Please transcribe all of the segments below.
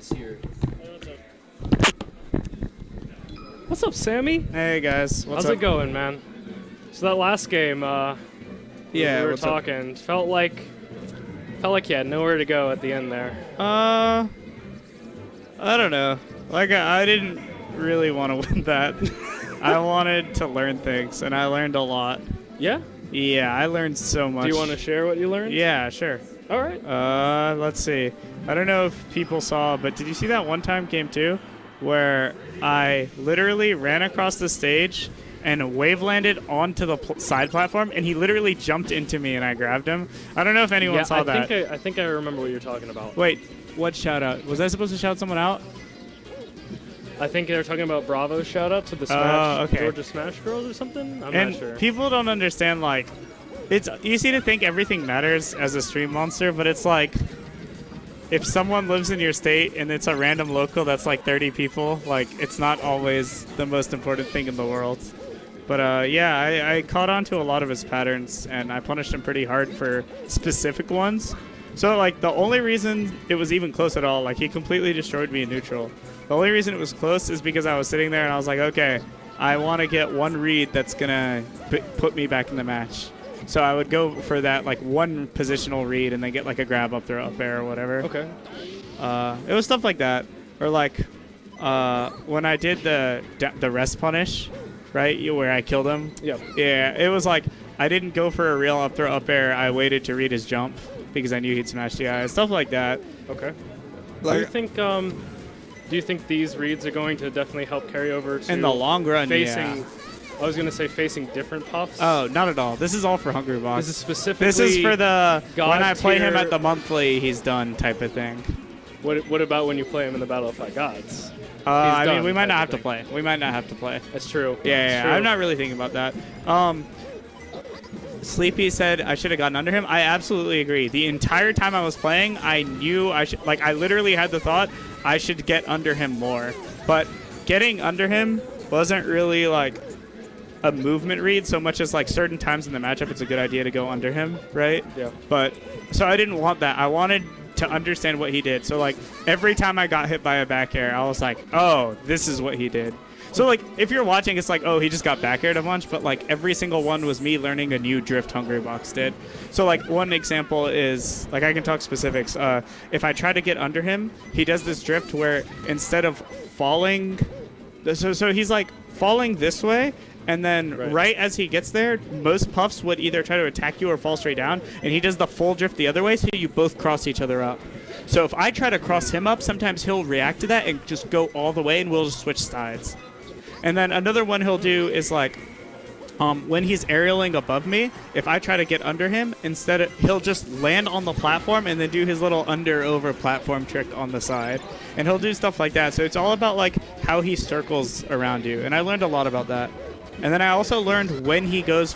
see your... What's up, Sammy? Hey guys, How's it going, man? So that last game, we were talking. Felt like you had nowhere to go at the end there. I don't know. Like I didn't really want to win that. I wanted to learn things, and I learned a lot. Yeah? Yeah, I learned so much. Do you want to share what you learned? Yeah, sure. All right. Let's see. I don't know if people saw, but did you see that one time game 2 where I literally ran across the stage and wave landed onto the side platform, and he literally jumped into me and I grabbed him? I don't know if anyone saw that. I think I remember what you're talking about. Wait, what shout out? Was I supposed to shout someone out? I think they're talking about Bravo's shout out to the Georgia Smash Girls or something. I'm not sure. People don't understand, like, it's easy to think everything matters as a stream monster, but it's like, if someone lives in your state and it's a random local that's like 30 people, like, it's not always the most important thing in the world. But yeah, I caught on to a lot of his patterns, and I punished him pretty hard for specific ones. So, like, the only reason it was even close at all, like, he completely destroyed me in neutral. The only reason it was close is because I was sitting there and I was like, okay, I want to get one read that's going to put me back in the match. So I would go for that, like, one positional read and then get, like, a grab up throw up air or whatever. Okay. It was stuff like that. Or, like, when I did the rest punish, right, where I killed him. Yep. Yeah, it was like I didn't go for a real up throw up air. I waited to read his jump because I knew he'd smash the eye. Stuff like that. Okay. Like, do you think these reads are going to definitely help carry over to in the long run, facing? Yeah. I was going to say facing different puffs. Oh, not at all. This is all for Hungrybox. This is specifically. This is for the when I play him tier. at the monthly, he's done type of thing. What about when you play him in the Battle of Five Gods? I mean, we might not have to play. We might not have to play. That's true. Yeah, I'm not really thinking about that. Sleepy said I should have gotten under him. I absolutely agree. The entire time I was playing, I knew I should. Like, I literally had the thought I should get under him more. But getting under him wasn't really like a movement read so much as like certain times in the matchup it's a good idea to go under him, right? Yeah. But so I didn't want that. I wanted to understand what he did. So like every time I got hit by a back air, I was like, oh, this is what he did. So, like, if you're watching, it's like, oh, he just got back aired a bunch, but, like, every single one was me learning a new drift Hungrybox did. So, like, one example is, like, I can talk specifics. If I try to get under him, he does this drift where instead of falling, so he's, like, falling this way, and then right as he gets there, most puffs would either try to attack you or fall straight down, and he does the full drift the other way, so you both cross each other up. So if I try to cross him up, sometimes he'll react to that and just go all the way, and we'll just switch sides. And then another one he'll do is like, when he's aerialing above me, if I try to get under him, he'll just land on the platform and then do his little under-over platform trick on the side. And he'll do stuff like that. So it's all about like how he circles around you. And I learned a lot about that. And then I also learned when he drifts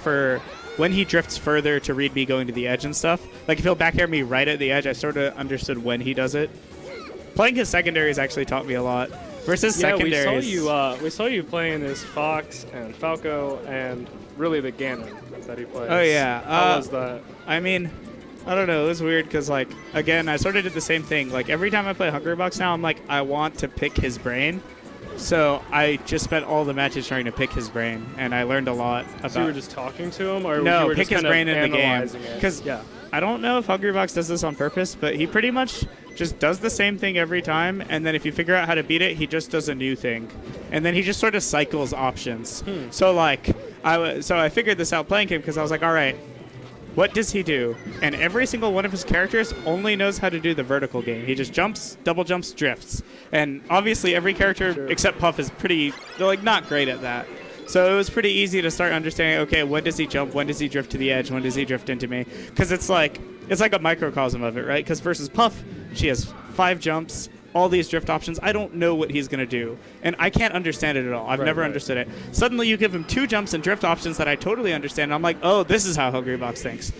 further to read me going to the edge and stuff. Like if he'll back air me right at the edge, I sort of understood when he does it. Playing his secondaries actually taught me a lot. Versus secondaries. We saw you playing as Fox and Falco and really the Ganon that he plays. Oh yeah, how was that? I mean, I don't know. It was weird because like again, I sort of did the same thing. Like every time I play Hungrybox now, I'm like, I want to pick his brain. So I just spent all the matches trying to pick his brain, and I learned a lot about. So you were just talking to him, or no, you were pick just his brain in the game? Because I don't know if Hungrybox does this on purpose, but he pretty much just does the same thing every time, and then if you figure out how to beat it, he just does a new thing. And then he just sort of cycles options. So like, I figured this out playing him because I was like, all right, what does he do? And every single one of his characters only knows how to do the vertical game. He just jumps, double jumps, drifts. And obviously every character except Puff is they're like not great at that. So it was pretty easy to start understanding, okay, when does he jump? When does he drift to the edge? When does he drift into me? Because it's like a microcosm of it, right? Because versus Puff, she has 5 jumps, all these drift options. I don't know what he's going to do. And I can't understand it at all. I've never understood it. Suddenly you give him 2 jumps and drift options that I totally understand. And I'm like, oh, this is how Hungrybox thinks.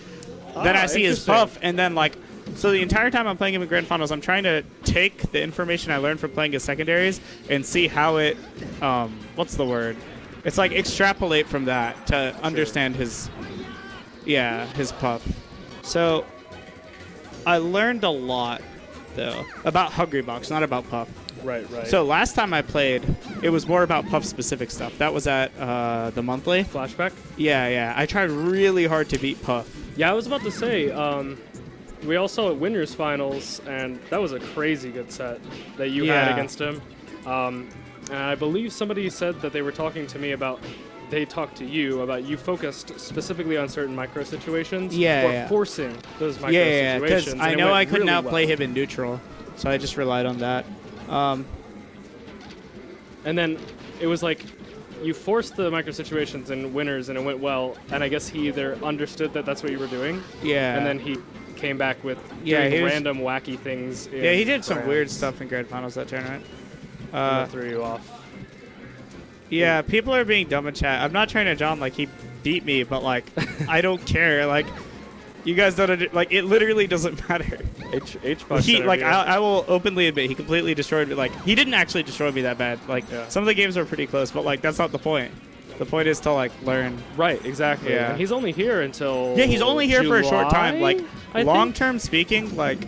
Then I see his Puff, and then like, so the entire time I'm playing him in Grand Finals, I'm trying to take the information I learned from playing his secondaries and see how it, what's the word? It's like extrapolate from that to understand his Puff. So I learned a lot though. About Hungrybox, not about Puff. Right. So last time I played, it was more about Puff-specific stuff. That was at the monthly. Flashback? Yeah. I tried really hard to beat Puff. Yeah, I was about to say, we all saw at Winners Finals, and that was a crazy good set that you had against him. And I believe somebody said that they were talking to me about, they talked to you about you focused specifically on certain micro situations. Or forcing those micro situations. Because I know I couldn't really outplay him in neutral, so I just relied on that. And then it was like you forced the micro situations in Winners, and it went well. And I guess he either understood that that's what you were doing. Yeah. And then he came back with doing random wacky things. Yeah, he did some weird stuff in Grand Finals that tournament. Threw you off. Yeah, people are being dumb in chat. I'm not trying to John like he beat me, but like I don't care. Like you guys don't like it. Literally doesn't matter. H-Box He like I will openly admit he completely destroyed me. Like he didn't actually destroy me that bad. Like some of the games are pretty close, but like that's not the point. The point is to like learn. Right, exactly. Yeah. And he's only here until he's only here for a short time. Like I long term speaking, like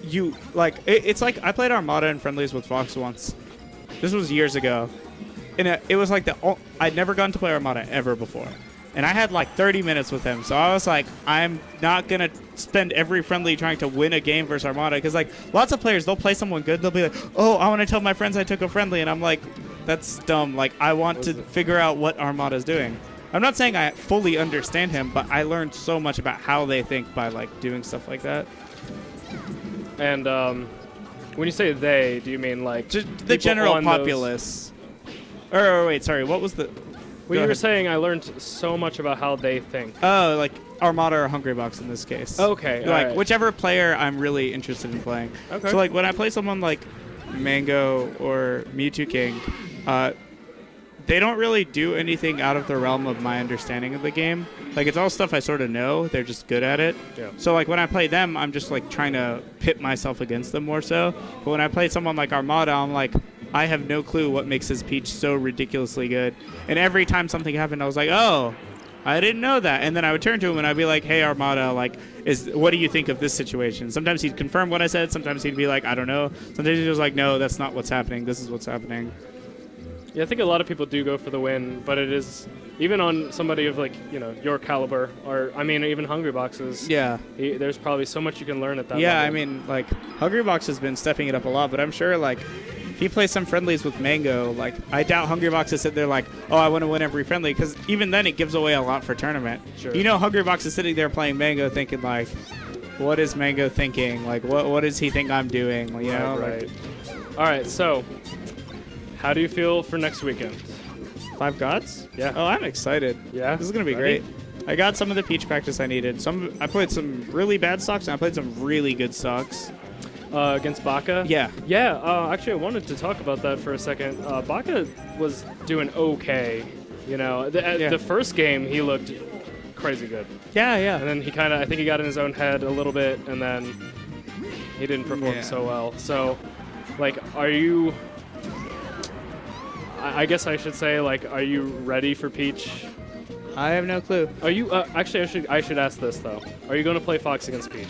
you like it's like I played Armada in friendlies with Fox once. This was years ago, and it was like I'd never gotten to play Armada ever before, and I had like 30 minutes with him. So I was like, I'm not gonna spend every friendly trying to win a game versus Armada, because like lots of players, they'll play someone good, they'll be like, oh, I want to tell my friends I took a friendly, and I'm like, that's dumb. Like I want to figure out what Armada's doing. I'm not saying I fully understand him, but I learned so much about how they think by like doing stuff like that. And when you say they, do you mean like the general populace? Or wait, sorry, what was the? Well, you were saying I learned so much about how they think. Oh, like Armada or Hungrybox in this case. Okay, like whichever player I'm really interested in playing. Okay. So like when I play someone like Mango or Mewtwo King, they don't really do anything out of the realm of my understanding of the game. Like it's all stuff I sort of know. They're just good at it. Yeah. So like when I play them, I'm just like trying to pit myself against them more so. But when I play someone like Armada, I'm like, I have no clue what makes his Peach so ridiculously good. And every time something happened, I was like, oh, I didn't know that. And then I would turn to him and I'd be like, hey, Armada, like, what do you think of this situation? Sometimes he'd confirm what I said. Sometimes he'd be like, I don't know. Sometimes he was like, no, that's not what's happening. This is what's happening. Yeah, I think a lot of people do go for the win, but it is, even on somebody of like, your caliber, or I mean, even Hungryboxes. Yeah. There's probably so much you can learn at that level. Yeah, I mean, like, Hungrybox has been stepping it up a lot, but I'm sure, like, if he plays some friendlies with Mango, like, I doubt Hungrybox has said they're like, oh, I want to win every friendly, because even then it gives away a lot for tournament. Sure. Hungrybox is sitting there playing Mango thinking, like, what is Mango thinking? Like, what does he think I'm doing? Right. All right, so how do you feel for next weekend? Five Gods? Yeah. Oh, I'm excited. Yeah? This is going to be great. I got some of the Peach practice I needed. I played some really bad stocks, and I played some really good stocks. Against Baka? Yeah. Yeah, actually, I wanted to talk about that for a second. Baka was doing okay. The first game, he looked crazy good. Yeah. And then I think he got in his own head a little bit, and then he didn't perform so well. So, like, are you... I guess I should say, like, are you ready for Peach? I have no clue. Are you actually? I should ask this though. Are you going to play Fox against Peach?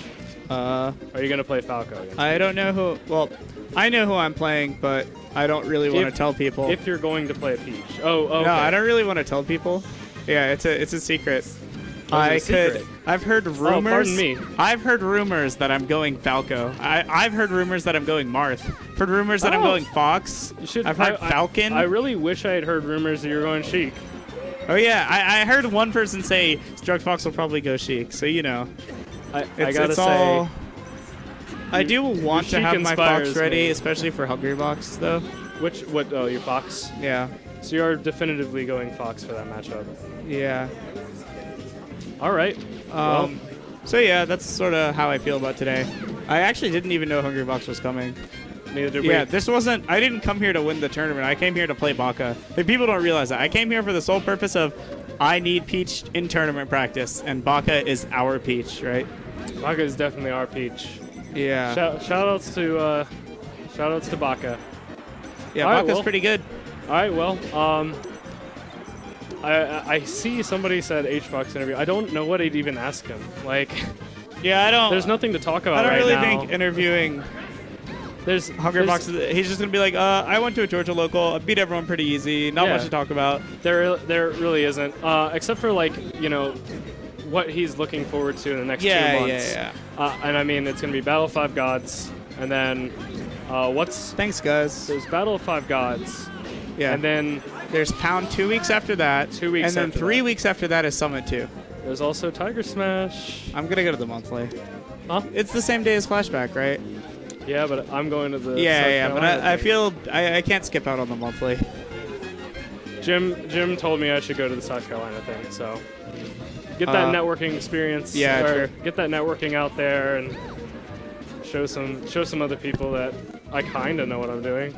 Are you going to play Falco against I don't know who. Well, I know who I'm playing, but I don't really want to tell people. If you're going to play Peach. Oh, okay. No, I don't really want to tell people. Yeah, it's a secret. I've heard rumors. Oh, pardon me. I've heard rumors that I'm going Falco. I've heard rumors that I'm going Marth. Heard rumors that I'm going Fox. I've heard Falcon. I really wish I had heard rumors that you're going Sheik. Oh yeah, I heard one person say Druggedfox will probably go Sheik. So I gotta say, I do want to have my Fox ready, especially for Hungrybox though. Your Fox? Yeah. So you're definitively going Fox for that matchup. Yeah. All right. So yeah, that's sort of how I feel about today. I actually didn't even know Hungrybox was coming. Neither did we. Yeah, I didn't come here to win the tournament. I came here to play Baka. Like, people don't realize that. I came here for the sole purpose of I need Peach in tournament practice, and Baka is our Peach, right? Baka is definitely our Peach. Yeah. Shoutouts to Baka. Yeah, Baka's pretty good. All right, well, I see somebody said H-Box interview. I don't know what I'd even ask him. Like, Yeah, I don't. There's nothing to talk about I don't right really now. think interviewing Hungrybox. He's just gonna be like, I went to a Georgia local. I beat everyone pretty easy. Not much to talk about. There really isn't, except for like what he's looking forward to in the next 2 months. And I mean, it's gonna be Battle of Five Gods, and then Thanks, guys. There's Battle of Five Gods. Yeah. And then there's Pound 2 weeks after that. 2 weeks. And then after 3 that. weeks after that is Summit 2. There's also Tiger Smash. I'm gonna go to the monthly. Huh? It's the same day as Flashback, right? Yeah, but I'm going to the but I feel I can't skip out on the monthly. Jim told me I should go to the South Carolina thing, so get that networking experience. Yeah, or true. Get that networking out there and show some other people that I kinda know what I'm doing.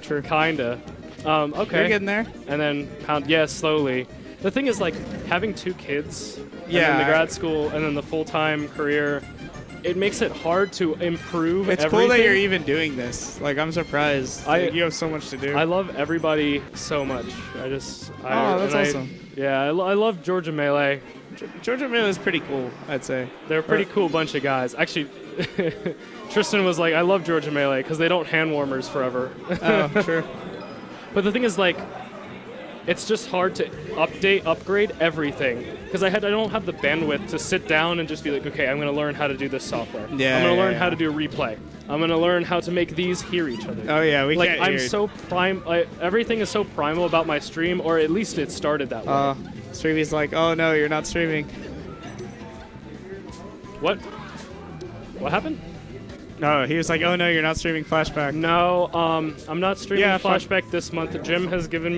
True. Kinda. Okay. You're getting there. And then Pound. Yeah, slowly. The thing is, like, having 2 kids. And Yeah. then the grad school and then the full-time career. It makes it hard to improve It's everything. cool that you're even doing this. Like, I'm surprised. Like, you have so much to do. I love everybody so much. That's awesome. I love Georgia Melee. Georgia Melee is pretty cool, I'd say. They're a pretty cool bunch of guys. Actually, Tristan was like, I love Georgia Melee because they don't hand warmers forever. Oh, true. But the thing is, like, it's just hard to upgrade everything because I don't have the bandwidth to sit down and just be like, okay, I'm going to learn how to do this software. Yeah, I'm going to learn how to do replay. I'm going to learn how to make these hear each other. Oh yeah, we like can't I'm hear. so everything is so primal about my stream, or at least it started that way. Streamy's like, oh no, you're not streaming. What happened? No, he was like, oh no, you're not streaming Flashback. No, I'm not streaming Flashback fun. this month. Jim has given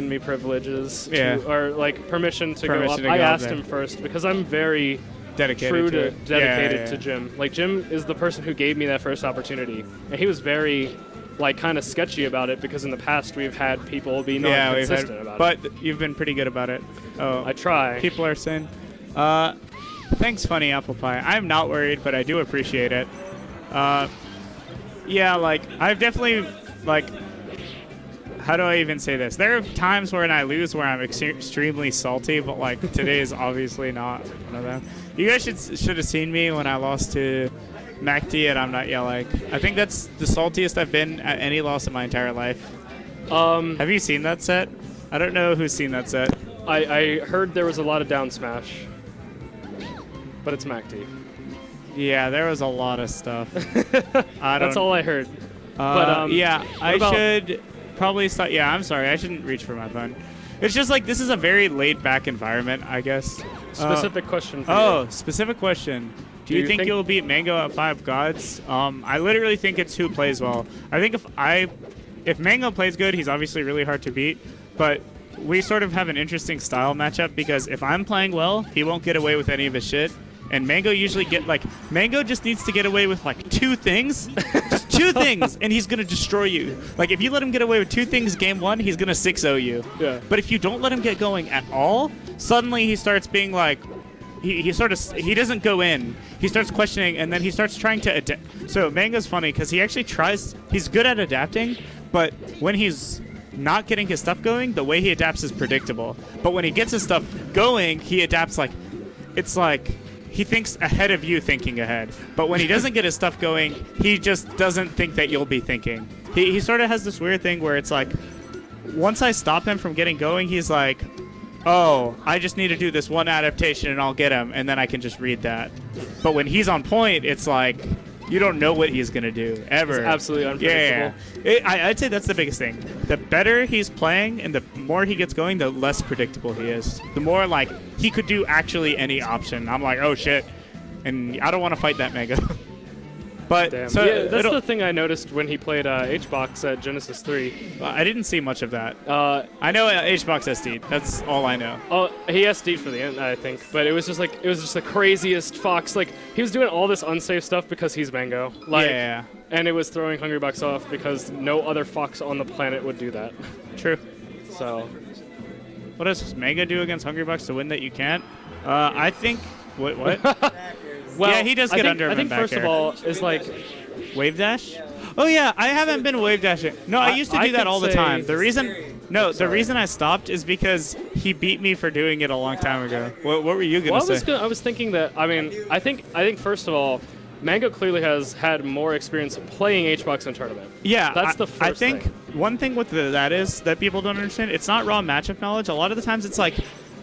me privileges or like permission to go up. I asked him first because I'm very dedicated to Jim. Like, Jim is the person who gave me that first opportunity, and he was very like kind of sketchy about it because in the past we've had people be not consistent about it. But you've been pretty good about it. Oh, I try. People are saying, thanks, Funny Apple Pie. I'm not worried, but I do appreciate it. Yeah, like, I've definitely, like, how do I even say this? There are times when I lose where I'm extremely salty, but, like, today is obviously not one of them. You guys should have seen me when I lost to MacD and I'm Not Yelling. I think that's the saltiest I've been at any loss in my entire life. Have you seen that set? I don't know who's seen that set. I heard there was a lot of down smash, but it's MacD. Yeah, there was a lot of stuff. That's all I heard. Yeah, I should probably start. Yeah, I'm sorry. I shouldn't reach for my phone. It's just like this is a very laid-back environment, I guess. Specific question for you. Specific question. Do you think you'll beat Mango at 5 Gods? I literally think it's who plays well. I think if Mango plays good, he's obviously really hard to beat, but we sort of have an interesting style matchup because if I'm playing well, he won't get away with any of his shit. And Mango usually Mango just needs to get away with like 2 things. Just 2 things, and he's going to destroy you. Like, if you let him get away with 2 things game 1, he's going to 6-0 you. Yeah. But if you don't let him get going at all, suddenly he starts being like, he doesn't go in. He starts questioning, and then he starts trying to adapt. So Mango's funny because he actually he's good at adapting, but when he's not getting his stuff going, the way he adapts is predictable. But when he gets his stuff going, he adapts it's like he thinks ahead of you thinking ahead. But when he doesn't get his stuff going, he just doesn't think that you'll be thinking. He sort of has this weird thing where it's like, once I stop him from getting going, he's like, oh, I just need to do this one adaptation and I'll get him, and then I can just read that. But when he's on point, it's like, you don't know what he's going to do, ever. It's absolutely unpredictable. Yeah. I'd say that's the biggest thing. The better he's playing and the more he gets going, the less predictable he is. The more, like, he could do actually any option. I'm like, oh, shit. And I don't want to fight that Mega. But Damn. So yeah, that's the thing I noticed when he played HBox at Genesis 3. I didn't see much of that. I know HBox SD'd. That's all I know. Oh, he SD'd for the end, I think. But it was just the craziest Fox. Like, he was doing all this unsafe stuff because he's Mango. Like, yeah. And it was throwing Hungrybox off because no other Fox on the planet would do that. True. So, what does Mango do against Hungrybox to win that you can't? I think. What? well, yeah, he does get under him. I think back first air. of all is like Wave dash? Oh yeah, I haven't been wave dashing. No, I used to do that all the time. The reason I stopped is because he beat me for doing it a long time ago. What were you gonna say? I was thinking that. I mean, I think first of all, Mango clearly has had more experience playing HBox in tournament. Yeah, that's the first I think thing. One thing with that is that people don't understand. It's not raw matchup knowledge. A lot of the times, it's like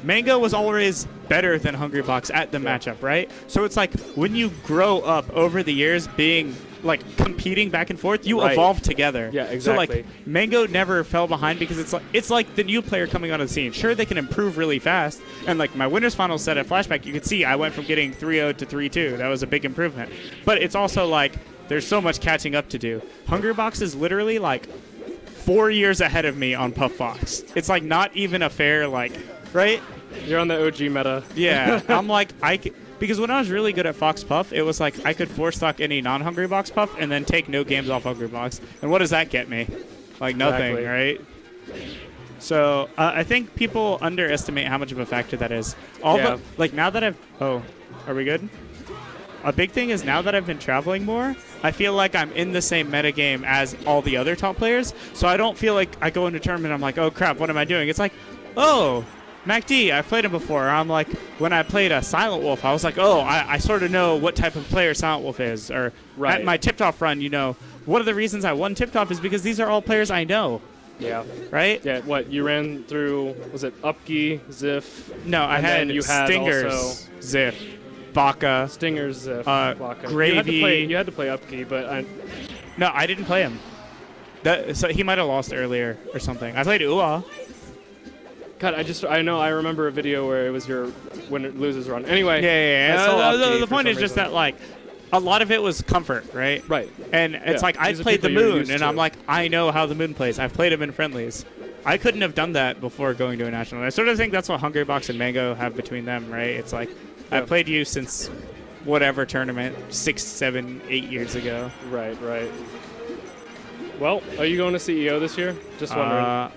Mango was always better than Hungrybox at the matchup, right? So it's like when you grow up over the years being like competing back and forth, you evolve together. Yeah, exactly. So like Mango never fell behind because it's like the new player coming onto the scene. Sure, they can improve really fast, and like my winners finals set at Flashback, you could see I went from getting 3-0 to 3-2. That was a big improvement. But it's also like there's so much catching up to do. Hungrybox is literally like 4 years ahead of me on Puff Fox. It's like not even a fair like, right? You're on the OG meta. Yeah, I'm like because when I was really good at Fox Puff, it was like I could four stock any non-Hungrybox Puff and then take no games off Hungrybox. And what does that get me? Like nothing, Exactly. right? So I think people underestimate how much of a factor that is. Like now that are we good? A big thing is now that I've been traveling more, I feel like I'm in the same metagame as all the other top players. So I don't feel like I go into a tournament, I'm like, oh crap, what am I doing? It's like, oh, MacD, I've played him before. I'm like, when I played a Silent Wolf, I was like, oh, I sort of know what type of player Silent Wolf is. Or at my Tipped-Off run, one of the reasons I won Tipped-Off is because these are all players I know. Yeah. Right? Yeah, what, you ran through, was it Upki, Ziff? No, I had Stingers, Ziff, Baka. Stingers, Ziff, Baka. Gravy. You had to play Upki, but No, I didn't play him. So he might have lost earlier or something. I played Ua. God, I remember a video where it was your losers run. Anyway. Yeah. The point is just that, like, a lot of it was comfort, right? Right. And it's like, I played the Moon, and I'm like, I know how the Moon plays. I've played him in friendlies. I couldn't have done that before going to a national. I sort of think that's what Hungrybox and Mango have between them, right? It's like, I've played you since whatever tournament, 6, 7, 8 years ago. Right. Well, are you going to CEO this year? Just wondering.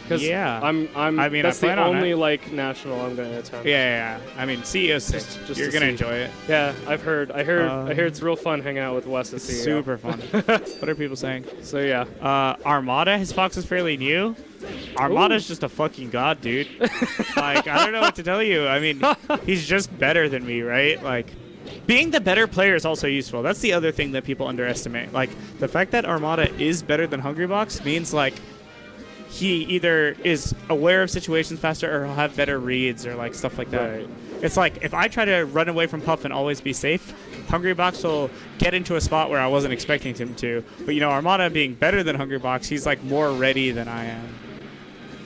Yeah. That's the only like national I'm going to attend. Yeah. I mean, CEO's sick. You're going to enjoy it. Yeah, I've heard. I heard it's real fun hanging out with Wes at CEO. Super fun. What are people saying? So yeah. Armada, his Fox is fairly new. Armada's just a fucking god, dude. Like, I don't know what to tell you. I mean, he's just better than me, right? Like, being the better player is also useful. That's the other thing that people underestimate. Like, the fact that Armada is better than Hungrybox means, like, he either is aware of situations faster or he'll have better reads or like stuff like that. Right. It's like if I try to run away from Puff and always be safe, Hungrybox will get into a spot where I wasn't expecting him to. But Armada being better than Hungrybox, he's like more ready than I am.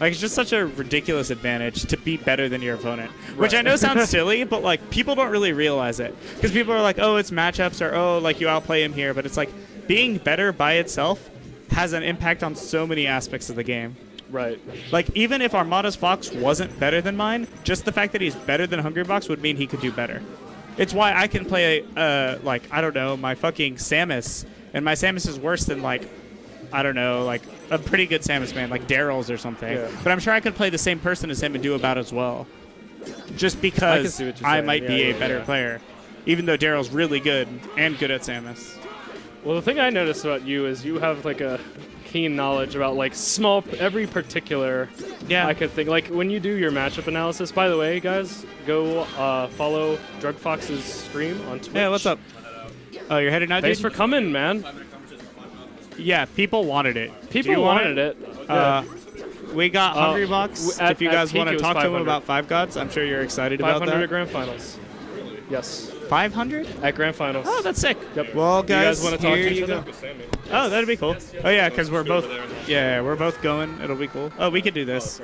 Like, it's just such a ridiculous advantage to be better than your opponent, which I know sounds silly, but like people don't really realize it because people are like, oh, it's matchups or oh, like you outplay him here, but it's like being better by itself has an impact on so many aspects of the game. Right. Like, even if Armada's Fox wasn't better than mine, just the fact that he's better than Hungrybox would mean he could do better. It's why I can play, like, I don't know, my fucking Samus, and my Samus is worse than, like, I don't know, like, a pretty good Samus man, like Daryl's or something. Yeah. But I'm sure I could play the same person as him and do about as well. Just because I might be a better player, even though Daryl's really good and good at Samus. Well, the thing I noticed about you is you have like a keen knowledge about like every particular. Yeah. I could think like when you do your matchup analysis. By the way, guys, go follow Druggedfox's stream on Twitch. Yeah, what's up? Oh, you're headed out. Thanks for coming, man. Yeah, people wanted it. People wanted it. We got Hungrybox. If you guys want to talk to him about Five Gods, I'm sure you're excited about that. 500 at Grand Finals. Yes. 500 at Grand Finals. Oh, that's sick. Yep. Well, guys, you guys want to talk to each other? Oh, that'd be cool. Oh yeah, because we're both. Yeah, we're both going. It'll be cool. Oh, we could do this.